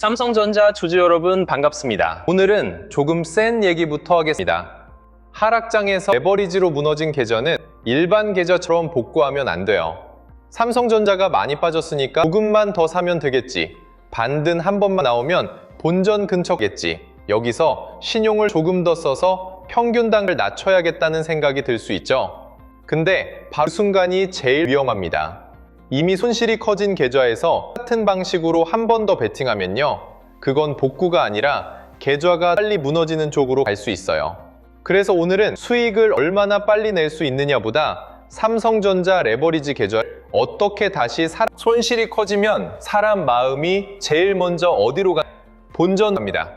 삼성전자 주주 여러분 반갑습니다. 오늘은 조금 센 얘기부터 하겠습니다. 하락장에서 레버리지로 무너진 계좌는 일반 계좌처럼 복구하면 안 돼요. 삼성전자가 많이 빠졌으니까 조금만 더 사면 되겠지. 반등 한 번만 나오면 본전 근처겠지. 여기서 신용을 조금 더 써서 평균 단가를 낮춰야겠다는 생각이 들 수 있죠. 근데 바로 그 순간이 제일 위험합니다. 이미 손실이 커진 계좌에서 같은 방식으로 한 번 더 베팅하면요, 그건 복구가 아니라 계좌가 빨리 무너지는 쪽으로 갈 수 있어요. 그래서 오늘은 수익을 얼마나 빨리 낼 수 있느냐보다 삼성전자 레버리지 계좌를 어떻게 다시 손실이 커지면 사람 마음이 제일 먼저 어디로 본전합니다.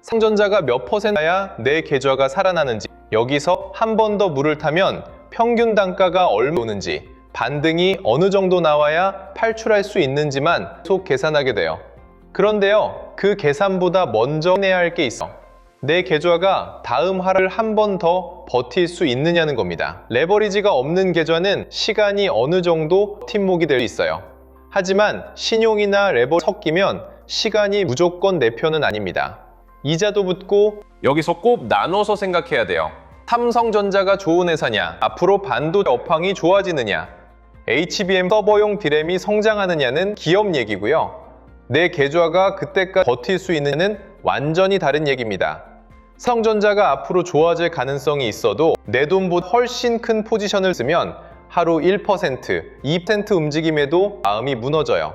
삼성전자가 몇 %야 내 계좌가 살아나는지, 여기서 한 번 더 물을 타면 평균 단가가 얼마 오는지, 반등이 어느 정도 나와야 팔출할 수 있는지만 계속 계산하게 돼요. 그런데요, 그 계산보다 먼저 해야 할 게 있어. 내 계좌가 다음 하락을 한 번 더 버틸 수 있느냐는 겁니다. 레버리지가 없는 계좌는 시간이 어느 정도 버팀목이 될 수 있어요. 하지만 신용이나 레버리지 섞이면 시간이 무조건 내 편은 아닙니다. 이자도 붙고, 여기서 꼭 나눠서 생각해야 돼요. 삼성전자가 좋은 회사냐, 앞으로 반도체 업황이 좋아지느냐, HBM 서버용 디램이 성장하느냐는 기업 얘기고요. 내 계좌가 그때까지 버틸 수 있느냐는 완전히 다른 얘기입니다. 삼성전자가 앞으로 좋아질 가능성이 있어도 내 돈보다 훨씬 큰 포지션을 쓰면 하루 1%, 2% 움직임에도 마음이 무너져요.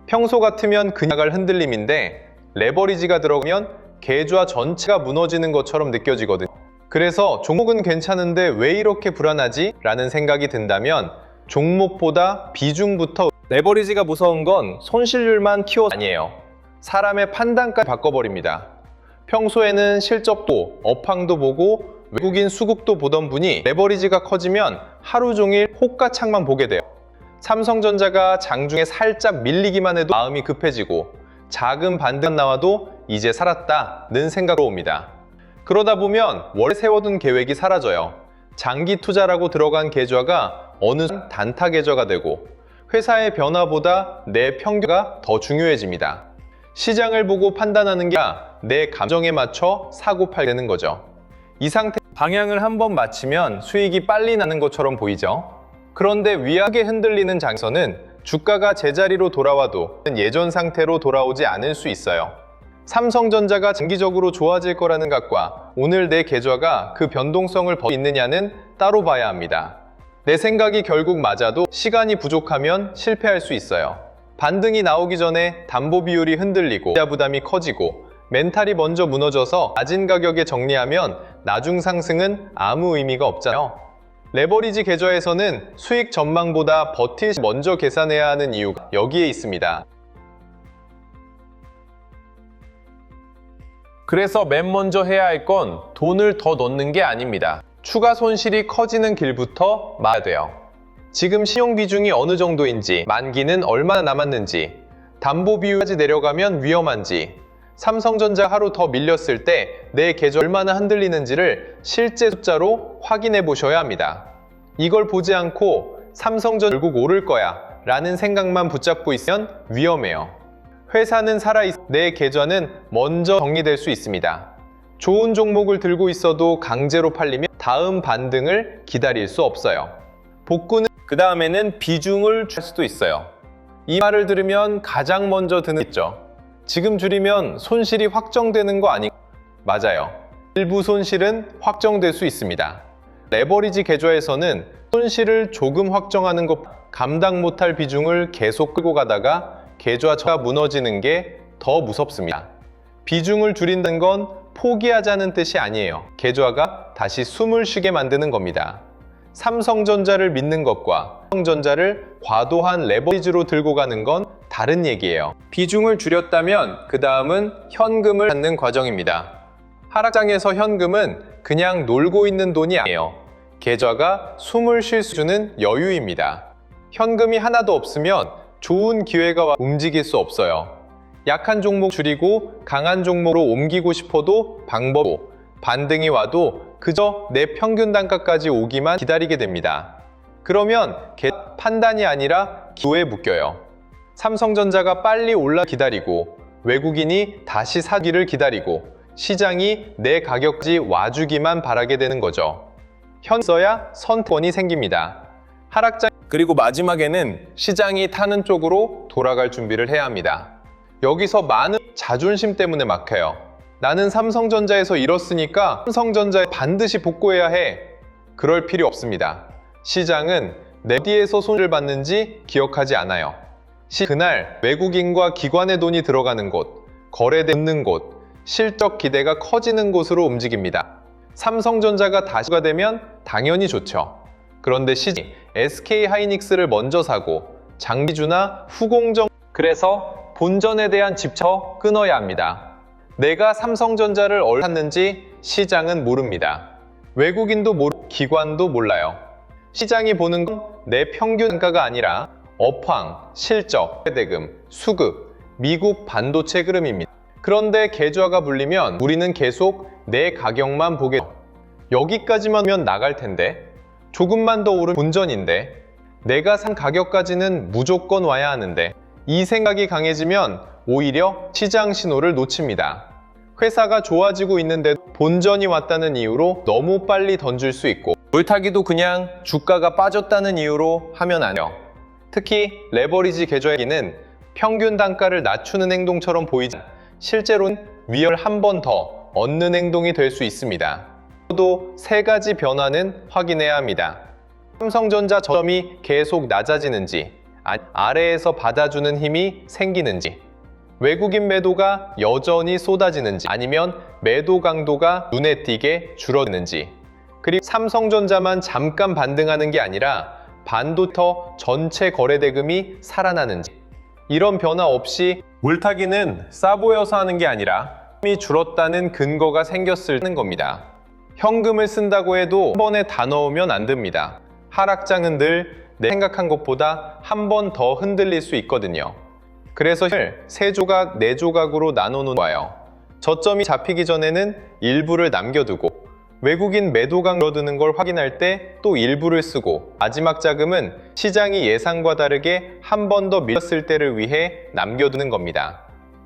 평소 같으면 그냥 갈 흔들림인데 레버리지가 들어가면 계좌 전체가 무너지는 것처럼 느껴지거든요. 그래서 종목은 괜찮은데 왜 이렇게 불안하지? 라는 생각이 든다면 종목보다 비중부터, 레버리지가 무서운 건 손실률만 키워서 아니에요. 사람의 판단까지 바꿔버립니다. 평소에는 실적도, 업황도 보고 외국인 수급도 보던 분이 레버리지가 커지면 하루 종일 호가창만 보게 돼요. 삼성전자가 장중에 살짝 밀리기만 해도 마음이 급해지고 작은 반등 나와도 이제 살았다는 생각으로 옵니다. 그러다 보면 원래 세워둔 계획이 사라져요. 장기 투자라고 들어간 계좌가 어느 순간 단타 계좌가 되고 회사의 변화보다 내 평균가 더 중요해집니다. 시장을 보고 판단하는 게 아니라 내 감정에 맞춰 사고 팔게 되는 거죠. 이 상태 방향을 한번 맞추면 수익이 빨리 나는 것처럼 보이죠. 그런데 위하게 흔들리는 장에서는 주가가 제자리로 돌아와도 예전 상태로 돌아오지 않을 수 있어요. 삼성전자가 장기적으로 좋아질 거라는 생각과 오늘 내 계좌가 그 변동성을 버티고 있느냐는 따로 봐야 합니다. 내 생각이 결국 맞아도 시간이 부족하면 실패할 수 있어요. 반등이 나오기 전에 담보 비율이 흔들리고 이자 부담이 커지고 멘탈이 먼저 무너져서 낮은 가격에 정리하면 나중 상승은 아무 의미가 없잖아요. 레버리지 계좌에서는 수익 전망보다 버틸 수 먼저 계산해야 하는 이유가 여기에 있습니다. 그래서 맨 먼저 해야 할 건 돈을 더 넣는 게 아닙니다. 추가 손실이 커지는 길부터 막아야 돼요. 지금 신용 비중이 어느 정도인지, 만기는 얼마나 남았는지, 담보 비율까지 내려가면 위험한지, 삼성전자 하루 더 밀렸을 때 내 계좌 얼마나 흔들리는지를 실제 숫자로 확인해 보셔야 합니다. 이걸 보지 않고 삼성전자 결국 오를 거야 라는 생각만 붙잡고 있으면 위험해요. 회사는 살아있어 내 계좌는 먼저 정리될 수 있습니다. 좋은 종목을 들고 있어도 강제로 팔리면 다음 반등을 기다릴 수 없어요. 복구는 그 다음에는 비중을 줄 수도 있어요. 이 말을 들으면 가장 먼저 드는 게 있죠. 지금 줄이면 손실이 확정되는 거 아닌가? 맞아요. 일부 손실은 확정될 수 있습니다. 레버리지 계좌에서는 손실을 조금 확정하는 것, 감당 못할 비중을 계속 끌고 가다가 계좌가 무너지는 게 더 무섭습니다. 비중을 줄인다는 건 포기하자는 뜻이 아니에요. 계좌가 다시 숨을 쉬게 만드는 겁니다. 삼성전자를 믿는 것과 삼성전자를 과도한 레버리지로 들고 가는 건 다른 얘기예요. 비중을 줄였다면 그 다음은 현금을 찾는 과정입니다. 하락장에서 현금은 그냥 놀고 있는 돈이 아니에요. 계좌가 숨을 쉴 수 주는 여유입니다. 현금이 하나도 없으면 좋은 기회가 움직일 수 없어요. 약한 종목 줄이고 강한 종목으로 옮기고 싶어도 방법, 반등이 와도 그저 내 평균 단가까지 오기만 기다리게 됩니다. 그러면 판단이 아니라 기호에 묶여요. 삼성전자가 빨리 올라 기다리고 외국인이 다시 사기를 기다리고 시장이 내 가격까지 와주기만 바라게 되는 거죠. 현서야 선권이 생깁니다. 하락장 그리고 마지막에는 시장이 타는 쪽으로 돌아갈 준비를 해야 합니다. 여기서 많은 자존심 때문에 막혀요. 나는 삼성전자에서 잃었으니까 삼성전자에 반드시 복구해야 해. 그럴 필요 없습니다. 시장은 내 어디에서 손해를 받는지 기억하지 않아요. 그날 외국인과 기관의 돈이 들어가는 곳, 거래되는 곳, 실적 기대가 커지는 곳으로 움직입니다. 삼성전자가 다시가 되면 당연히 좋죠. 그런데 시장이 SK하이닉스를 먼저 사고 장비주나 후공정 그래서 본전에 대한 집착 끊어야 합니다. 내가 삼성전자를 얼마 샀는지 시장은 모릅니다. 외국인도 모르고 기관도 몰라요. 시장이 보는 건 내 평균 단가가 아니라 업황, 실적, 대금, 수급, 미국 반도체 흐름입니다. 그런데 계좌가 불리면 우리는 계속 내 가격만 보게 돼요. 여기까지만 오면 나갈 텐데 조금만 더 오르면 본전인데 내가 산 가격까지는 무조건 와야 하는데 이 생각이 강해지면 오히려 시장 신호를 놓칩니다. 회사가 좋아지고 있는데 본전이 왔다는 이유로 너무 빨리 던질 수 있고 물타기도 그냥 주가가 빠졌다는 이유로 하면 안 돼요. 특히 레버리지 계좌에는 평균 단가를 낮추는 행동처럼 보이지만 실제로는 위험을 한 번 더 얻는 행동이 될 수 있습니다. 또 세 가지 변화는 확인해야 합니다. 삼성전자 저점이 계속 낮아지는지 아래에서 받아주는 힘이 생기는지 외국인 매도가 여전히 쏟아지는지 아니면 매도 강도가 눈에 띄게 줄어드는지 그리고 삼성전자만 잠깐 반등하는 게 아니라 반도체 전체 거래 대금이 살아나는지 이런 변화 없이 물타기는 싸 보여서 하는 게 아니라 힘이 줄었다는 근거가 생겼을 겁니다. 현금을 쓴다고 해도 한 번에 다 넣으면 안 됩니다. 하락장은 늘 내 생각한 것보다 한 번 더 흔들릴 수 있거든요. 그래서 힘을 3조각, 4조각으로 나눠놓는 거예요. 저점이 잡히기 전에는 일부를 남겨두고 외국인 매도가 줄어드는 걸 확인할 때 또 일부를 쓰고 마지막 자금은 시장이 예상과 다르게 한 번 더 밀렸을 때를 위해 남겨두는 겁니다.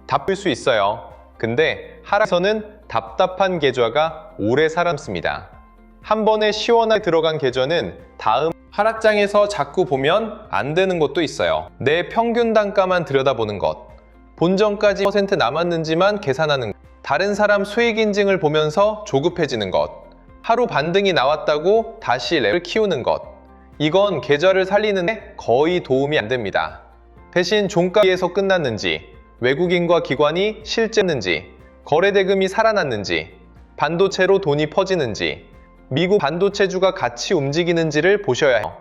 답을 수 있어요. 근데 하락에서는 답답한 계좌가 오래 살아남습니다. 한 번에 시원하게 들어간 계좌는 다음 하락장에서 자꾸 보면 안 되는 것도 있어요. 내 평균 단가만 들여다보는 것, 본전까지 % 남았는지만 계산하는 것, 다른 사람 수익 인증을 보면서 조급해지는 것, 하루 반등이 나왔다고 다시 랩을 키우는 것, 이건 계좌를 살리는데 거의 도움이 안 됩니다. 대신 종가에서 끝났는지, 외국인과 기관이 실제는지, 거래대금이 살아났는지, 반도체로 돈이 퍼지는지, 미국 반도체주가 같이 움직이는지를 보셔야 해요.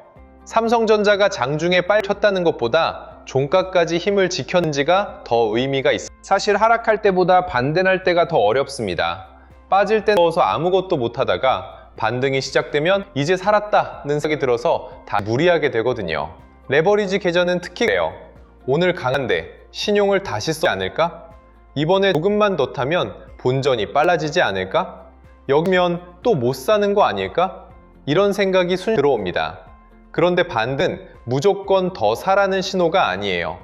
삼성전자가 장중에 빨리 쳤다는 것보다 종가까지 힘을 지켰는지가 더 의미가 있어요. 사실 하락할 때보다 반등할 때가 더 어렵습니다. 빠질 때 넣어서 아무것도 못하다가 반등이 시작되면 이제 살았다는 생각이 들어서 다 무리하게 되거든요. 레버리지 계좌는 특히 그래요. 오늘 강한데 신용을 다시 써야 않을까? 이번에 조금만 더 타면 본전이 빨라지지 않을까? 여기면 또 못 사는 거 아닐까? 이런 생각이 순 들어옵니다. 그런데 반등은 무조건 더 사라는 신호가 아니에요.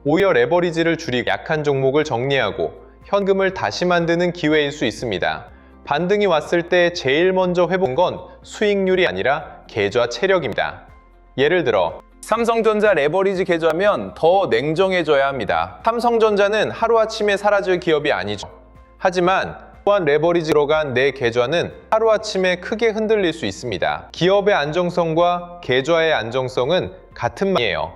오히려 레버리지를 줄이고 약한 종목을 정리하고 현금을 다시 만드는 기회일 수 있습니다. 반등이 왔을 때 제일 먼저 회복한 건 수익률이 아니라 계좌 체력입니다. 예를 들어 삼성전자 레버리지 계좌면 더 냉정해져야 합니다. 삼성전자는 하루아침에 사라질 기업이 아니죠. 하지만 또한 레버리지 들어간 내 계좌는 하루아침에 크게 흔들릴 수 있습니다. 기업의 안정성과 계좌의 안정성은 같은 말이에요.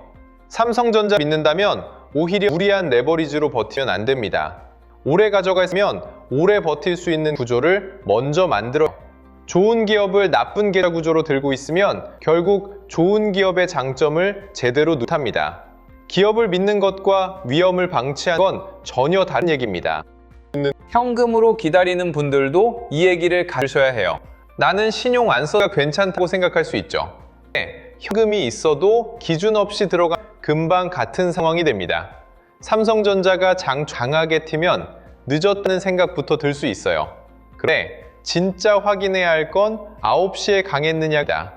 삼성전자 믿는다면 오히려 무리한 레버리지로 버티면 안 됩니다. 오래 가져가면 오래 버틸 수 있는 구조를 먼저 만들어요. 좋은 기업을 나쁜 계좌 구조로 들고 있으면 결국 좋은 기업의 장점을 제대로 못합니다. 기업을 믿는 것과 위험을 방치하는 건 전혀 다른 얘기입니다. 현금으로 기다리는 분들도 이 얘기를 가르쳐야 해요. 나는 신용 안 써도 괜찮다고 생각할 수 있죠. 현금이 있어도 기준 없이 들어가 금방 같은 상황이 됩니다. 삼성전자가 강하게 튀면 늦었다는 생각부터 들 수 있어요. 그래, 진짜 확인해야 할 건 9시에 강했느냐다.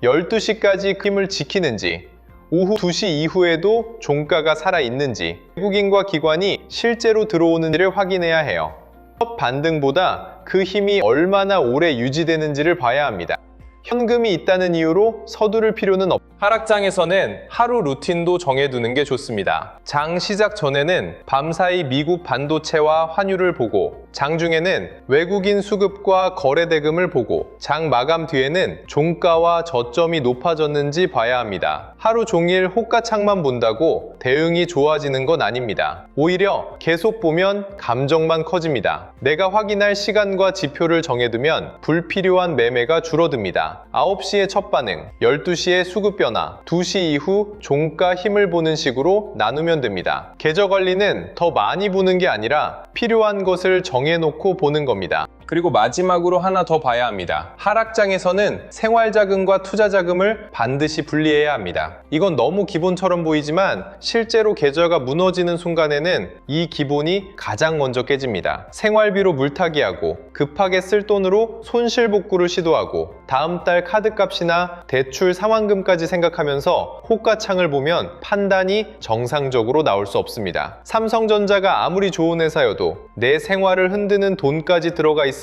12시까지 그 힘을 지키는지, 오후 2시 이후에도 종가가 살아있는지, 외국인과 기관이 실제로 들어오는지를 확인해야 해요. 첫 반등보다 그 힘이 얼마나 오래 유지되는지를 봐야 합니다. 현금이 있다는 이유로 서두를 필요는 없습니다. 하락장에서는 하루 루틴도 정해두는 게 좋습니다. 장 시작 전에는 밤사이 미국 반도체와 환율을 보고, 장중에는 외국인 수급과 거래대금을 보고, 장 마감 뒤에는 종가와 저점이 높아졌는지 봐야 합니다. 하루 종일 호가창만 본다고 대응이 좋아지는 건 아닙니다. 오히려 계속 보면 감정만 커집니다. 내가 확인할 시간과 지표를 정해두면 불필요한 매매가 줄어듭니다. 9시에 첫 반응, 12시에 수급 변화, 2시 이후 종가 힘을 보는 식으로 나누면 됩니다. 계좌 관리는 더 많이 보는 게 아니라 필요한 것을 정해놓고 보는 겁니다. 그리고 마지막으로 하나 더 봐야 합니다. 하락장에서는 생활자금과 투자자금을 반드시 분리해야 합니다. 이건 너무 기본처럼 보이지만 실제로 계좌가 무너지는 순간에는 이 기본이 가장 먼저 깨집니다. 생활비로 물타기하고 급하게 쓸 돈으로 손실복구를 시도하고 다음 달 카드값이나 대출 상환금까지 생각하면서 호가창을 보면 판단이 정상적으로 나올 수 없습니다. 삼성전자가 아무리 좋은 회사여도 내 생활을 흔드는 돈까지 들어가 있으면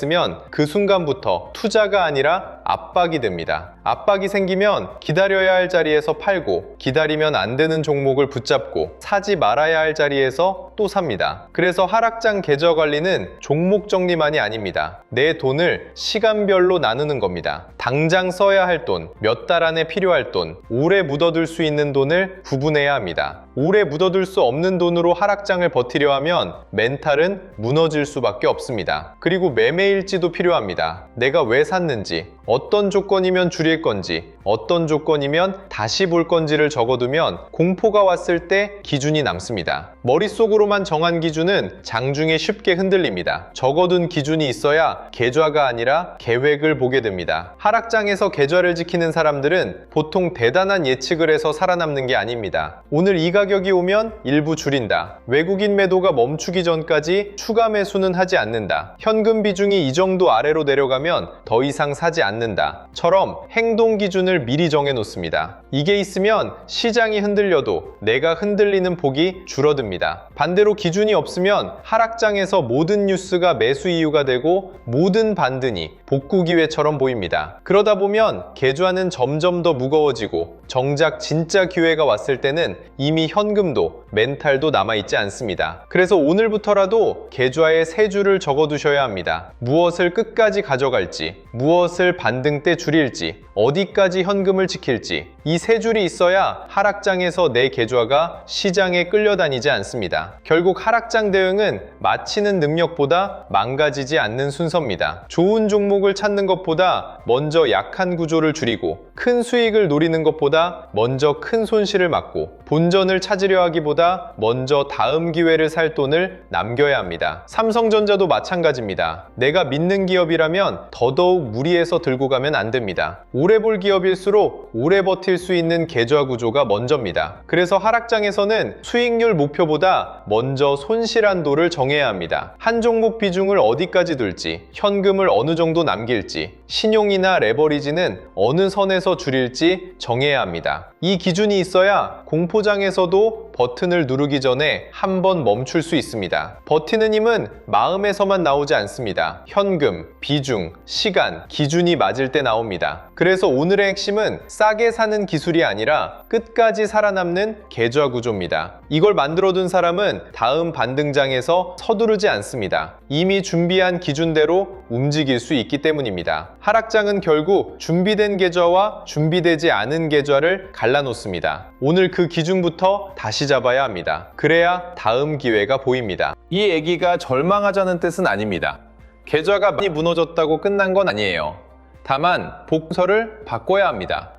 그 순간부터 투자가 아니라 압박이 됩니다. 압박이 생기면 기다려야 할 자리에서 팔고, 기다리면 안 되는 종목을 붙잡고, 사지 말아야 할 자리에서 또 삽니다. 그래서 하락장 계좌 관리는 종목 정리만이 아닙니다. 내 돈을 시간별로 나누는 겁니다. 당장 써야 할 돈, 몇 달 안에 필요할 돈, 오래 묻어둘 수 있는 돈을 구분해야 합니다. 오래 묻어둘 수 없는 돈으로 하락장을 버티려 하면 멘탈은 무너질 수밖에 없습니다. 그리고 매매일지도 필요합니다. 내가 왜 샀는지, 어떤 조건이면 줄일 건지, 어떤 조건이면 다시 볼 건지를 적어두면 공포가 왔을 때 기준이 남습니다. 머릿속으로만 정한 기준은 장중에 쉽게 흔들립니다. 적어둔 기준이 있어야 계좌가 아니라 계획을 보게 됩니다. 하락장에서 계좌를 지키는 사람들은 보통 대단한 예측을 해서 살아남는 게 아닙니다. 오늘 이 가격이 오면 일부 줄인다. 외국인 매도가 멈추기 전까지 추가 매수는 하지 않는다. 현금 비중이 이 정도 아래로 내려가면 더 이상 사지 않는다. 처럼 행동 기준을 미리 정해 놓습니다. 이게 있으면 시장이 흔들려도 내가 흔들리는 폭이 줄어듭니다. 반대로 기준이 없으면 하락장에서 모든 뉴스가 매수 이유가 되고 모든 반등이 복구 기회처럼 보입니다. 그러다 보면 계좌는 점점 더 무거워지고 정작 진짜 기회가 왔을 때는 이미 현금도 멘탈도 남아있지 않습니다. 그래서 오늘부터라도 계좌에 세 줄을 적어두셔야 합니다. 무엇을 끝까지 가져갈지, 무엇을 반등 때 줄일지, 어디까지 현금을 지킬지, 이 세 줄이 있어야 하락장에서 내 계좌가 시장에 끌려다니지 않습니다. 결국 하락장 대응은 맞히는 능력보다 망가지지 않는 순서입니다. 좋은 종목을 찾는 것보다 먼저 약한 구조를 줄이고, 큰 수익을 노리는 것보다 먼저 큰 손실을 막고, 본전을 찾으려 하기보다 먼저 다음 기회를 살 돈을 남겨야 합니다. 삼성전자도 마찬가지입니다. 내가 믿는 기업이라면 더더욱 무리해서 들고 가면 안 됩니다. 오래 볼 기업일수록 오래 버틸 수 있는 계좌 구조가 먼저입니다. 그래서 하락장에서는 수익률 목표보다 먼저 손실 한도를 정해야 합니다. 한 종목 비중을 어디까지 둘지, 현금을 어느 정도 남길지, 신용이나 레버리지는 어느 선에서 줄일지 정해야 합니다. 이 기준이 있어야 공포장에서도 버튼을 누르기 전에 한번 멈출 수 있습니다. 버티는 힘은 마음에서만 나오지 않습니다. 현금, 비중, 시간, 기준이 맞을 때 나옵니다. 그래서 오늘의 핵심은 싸게 사는 기술이 아니라 끝까지 살아남는 계좌 구조입니다. 이걸 만들어둔 사람은 다음 반등장에서 서두르지 않습니다. 이미 준비한 기준대로 움직일 수 있기 때문입니다. 하락장은 결국 준비된 계좌와 준비되지 않은 계좌를 갈라놓습니다. 오늘 그 기준부터 다시 잡아야 합니다. 그래야 다음 기회가 보입니다. 이 얘기가 절망하자는 뜻은 아닙니다. 계좌가 많이 무너졌다고 끝난 건 아니에요. 다만 복서를 바꿔야 합니다.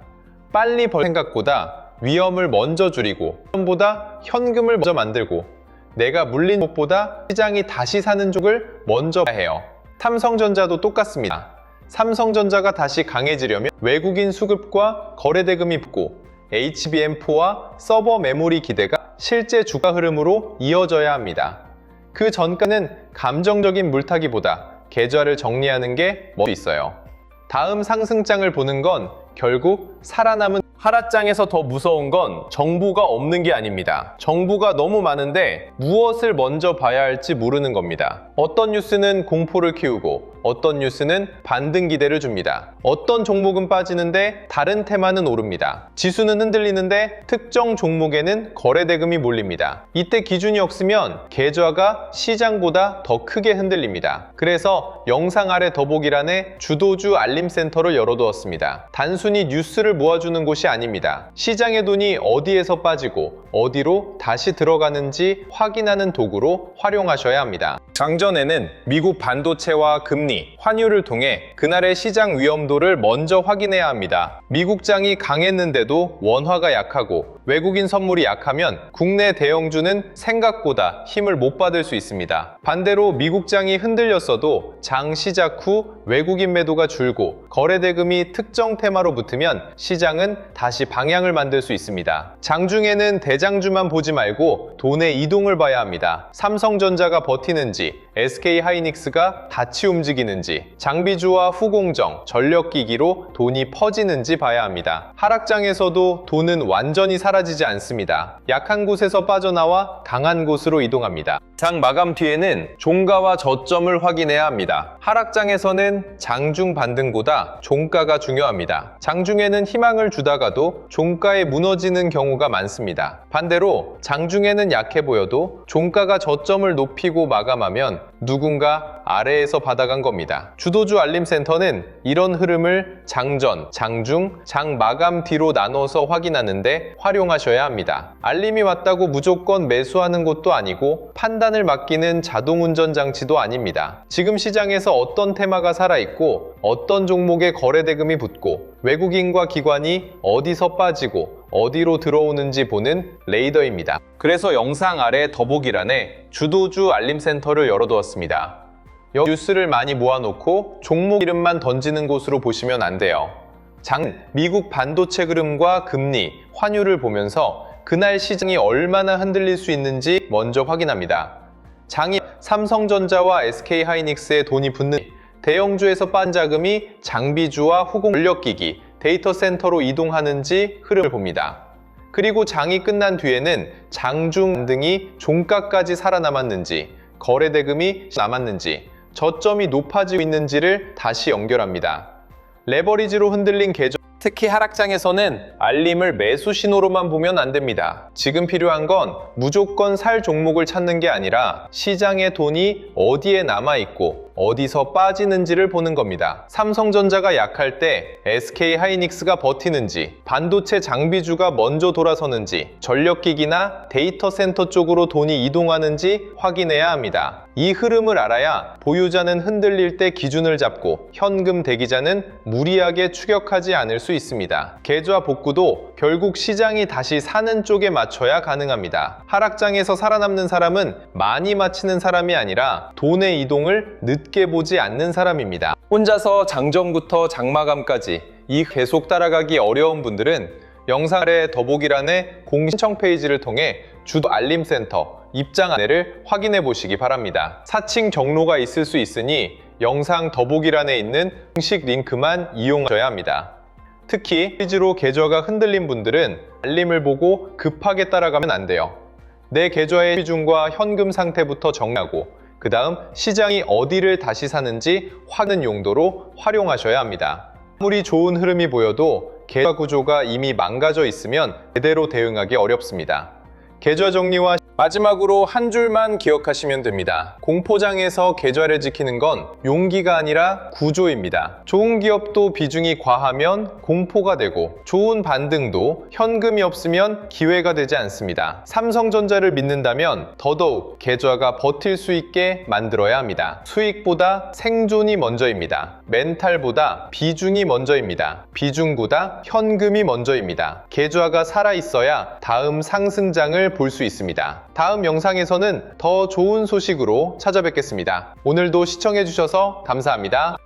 빨리 벌 생각보다 위험을 먼저 줄이고, 위험보다 현금을 먼저 만들고, 내가 물린 쪽보다 시장이 다시 사는 쪽을 먼저 봐야 해요. 삼성전자도 똑같습니다. 삼성전자가 다시 강해지려면 외국인 수급과 거래대금이 붙고 HBM4와 서버 메모리 기대가 실제 주가 흐름으로 이어져야 합니다. 그 전까지는 감정적인 물타기보다 계좌를 정리하는 게 먼저 있어요. 다음 상승장을 보는 건 결국 살아남은 하락장에서 더 무서운 건 정보가 없는 게 아닙니다. 정보가 너무 많은데 무엇을 먼저 봐야 할지 모르는 겁니다. 어떤 뉴스는 공포를 키우고 어떤 뉴스는 반등 기대를 줍니다. 어떤 종목은 빠지는데 다른 테마는 오릅니다. 지수는 흔들리는데 특정 종목에는 거래대금이 몰립니다. 이때 기준이 없으면 계좌가 시장보다 더 크게 흔들립니다. 그래서 영상 아래 더보기란에 주도주 알림센터를 열어두었습니다. 단순히 뉴스를 모아주는 곳이 아닙니다. 시장의 돈이 어디에서 빠지고 어디로 다시 들어가는지 확인하는 도구로 활용하셔야 합니다. 장전에는 미국 반도체와 금리, 환율을 통해 그날의 시장 위험도를 먼저 확인해야 합니다. 미국장이 강했는데도 원화가 약하고 외국인 선물이 약하면 국내 대형주는 생각보다 힘을 못 받을 수 있습니다. 반대로 미국장이 흔들렸어도 장 시작 후 외국인 매도가 줄고 거래대금이 특정 테마로 붙으면 시장은 다시 방향을 만들 수 있습니다. 장중에는 대장주만 보지 말고 돈의 이동을 봐야 합니다. 삼성전자가 버티는지, SK하이닉스가 같이 움직이는지, 장비주와 후공정, 전력기기로 돈이 퍼지는지 봐야 합니다. 하락장에서도 돈은 완전히 사라지지 않습니다. 약한 곳에서 빠져나와 강한 곳으로 이동합니다. 장 마감 뒤에는 종가와 저점을 확인해야 합니다. 하락장에서는 장중 반등보다 종가가 중요합니다. 장중에는 희망을 주다가도 종가에 무너지는 경우가 많습니다. 반대로 장중에는 약해 보여도 종가가 저점을 높이고 마감하면 누군가 아래에서 받아간 겁니다. 주도주 알림센터는 이런 흐름을 장전, 장중, 장 마감 뒤로 나눠서 확인하는데 활용하셔야 합니다. 알림이 왔다고 무조건 매수하는 것도 아니고 판단을 맡기는 자동운전 장치도 아닙니다. 지금 시장에서 어떤 테마가 살아있고 어떤 종목에 거래대금이 붙고 외국인과 기관이 어디서 빠지고 어디로 들어오는지 보는 레이더입니다. 그래서 영상 아래 더보기란에 주도주 알림센터를 열어두었습니다. 뉴스를 많이 모아놓고 종목 이름만 던지는 곳으로 보시면 안 돼요. 장은 미국 반도체 흐름과 금리, 환율을 보면서 그날 시장이 얼마나 흔들릴 수 있는지 먼저 확인합니다. 장이 삼성전자와 SK하이닉스에 돈이 붙는 대형주에서 빤 자금이 장비주와 후공 전력기기, 데이터 센터로 이동하는지 흐름을 봅니다. 그리고 장이 끝난 뒤에는 장중 등이 종가까지 살아남았는지, 거래대금이 남았는지, 저점이 높아지고 있는지를 다시 연결합니다. 레버리지로 흔들린 계좌, 특히 하락장에서는 알림을 매수 신호로만 보면 안 됩니다. 지금 필요한 건 무조건 살 종목을 찾는 게 아니라 시장의 돈이 어디에 남아있고 어디서 빠지는지를 보는 겁니다. 삼성전자가 약할 때 SK하이닉스가 버티는지, 반도체 장비주가 먼저 돌아서는지, 전력기기나 데이터 센터 쪽으로 돈이 이동하는지 확인해야 합니다. 이 흐름을 알아야 보유자는 흔들릴 때 기준을 잡고 현금 대기자는 무리하게 추격하지 않을 수 있습니다. 계좌 복구도 결국 시장이 다시 사는 쪽에 맞춰야 가능합니다. 하락장에서 살아남는 사람은 많이 맞히는 사람이 아니라 돈의 이동을 늦게 보지 않는 사람입니다. 혼자서 장전부터 장마감까지 이 계속 따라가기 어려운 분들은 영상 아래 더보기란에 공신청 페이지를 통해 주도 알림센터 입장 안내를 확인해 보시기 바랍니다. 사칭 경로가 있을 수 있으니 영상 더보기란에 있는 공식 링크만 이용하셔야 합니다. 특히 페이지로 계좌가 흔들린 분들은 알림을 보고 급하게 따라가면 안 돼요. 내 계좌의 비중과 현금 상태부터 정리하고 그 다음 시장이 어디를 다시 사는지 확인 용도로 활용하셔야 합니다. 아무리 좋은 흐름이 보여도 계좌 구조가 이미 망가져 있으면 제대로 대응하기 어렵습니다. 계좌 정리와 마지막으로 한 줄만 기억하시면 됩니다. 공포장에서 계좌를 지키는 건 용기가 아니라 구조입니다. 좋은 기업도 비중이 과하면 공포가 되고 좋은 반등도 현금이 없으면 기회가 되지 않습니다. 삼성전자를 믿는다면 더더욱 계좌가 버틸 수 있게 만들어야 합니다. 수익보다 생존이 먼저입니다. 멘탈보다 비중이 먼저입니다. 비중보다 현금이 먼저입니다. 계좌가 살아있어야 다음 상승장을 볼 수 있습니다. 다음 영상에서는 더 좋은 소식으로 찾아뵙겠습니다. 오늘도 시청해주셔서 감사합니다.